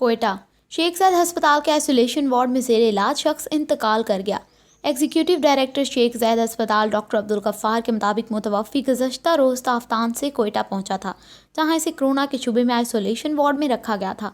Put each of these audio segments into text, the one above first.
कोयटा शेख ज़ायद अस्पताल के isolation ward में ज़ेर इलाज शख्स इंतकाल कर गया। एग्जीक्यूटिव डायरेक्टर शेख ज़ायद अस्पताल डॉक्टर अब्दुल गफ्फार के मुताबिक मुतवफ़ी गुज़श्ता रोज़ ताफ्तान से कोयटा पहुंचा था, जहां इसे कोरोना के शुबे में आइसोलेशन वार्ड में रखा गया था।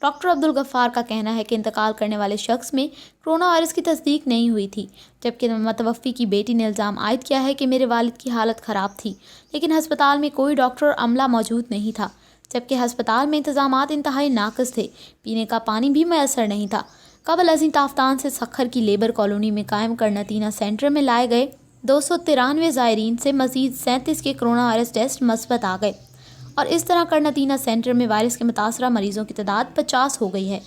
डॉक्टर अब्दुल गफ्फार का कहना है कि इंतकाल करने वाले शख्स में कोरोना वायरस की तस्दीक नहीं हुई थी, जबकि मुतवफ़ी की बेटी ने इल्ज़ाम आयद किया है कि मेरे वालिद की हालत ख़राब थी, लेकिन अस्पताल में कोई डॉक्टर और अमला मौजूद नहीं था, जबकि अस्पताल में इंतज़ामात इंतहाई नाक़िस थे। पीने का पानी भी मैसर नहीं था। कबल अज़ीं ताफ्तान से सखर की लेबर कॉलोनी में कायम करनतीना सेंटर में लाए गए 293 ज़ायरीन से मज़ीद 37 के कोरोना वायरस टेस्ट मस्बत आ गए और इस तरह करनतीना सेंटर में वायरस के मुतासरा मरीज़ों की तादाद 50 हो गई है।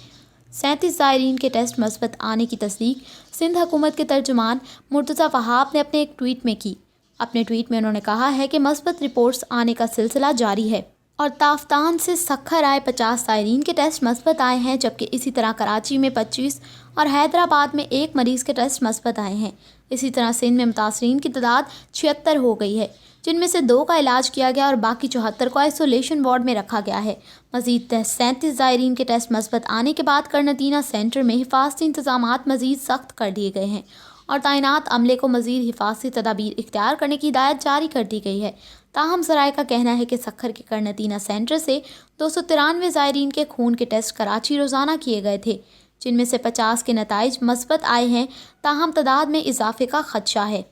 37 ज़ायरीन के टेस्ट मस्बत आने की तस्दीक सिंध हुकूमत के तर्जुमान मुर्तज़ा वहाब ने अपने एक ट्वीट में की। अपने ट्वीट में उन्होंने कहा है कि मस्बत रिपोर्ट्स आने का सिलसिला जारी है और ताफ्तान से सखर आए 50 ज़ायरीन के टेस्ट मस्बत आए हैं, जबकि इसी तरह कराची में 25 और हैदराबाद में 1 मरीज़ के टेस्ट मस्बत आए हैं। इसी तरह सिंध में मुतासरीन की तादाद 76 हो गई है, जिनमें से 2 का इलाज किया गया और बाकी 74 को आइसोलेशन वार्ड में रखा गया है। मज़ीद 37 ज़ायरीन के टेस्ट मस्बत आने के बाद करनतीना सेंटर में हिफाजती इंतज़ामात मज़ीद सख्त कर दिए गए हैं और तैनात अमले को मज़ीद हिफाजती तदाबीर इख्तियार करने की हिदायत जारी कर दी गई है। ताहम ज़राए का कहना है कि सखर के करनतीना सेंटर से 293 ज़ायरीन के खून के टेस्ट कराची रोज़ाना किए गए थे, जिनमें से 50 के नताइज मस्बत आए हैं। ताहम तादाद में इजाफे का खदशा है।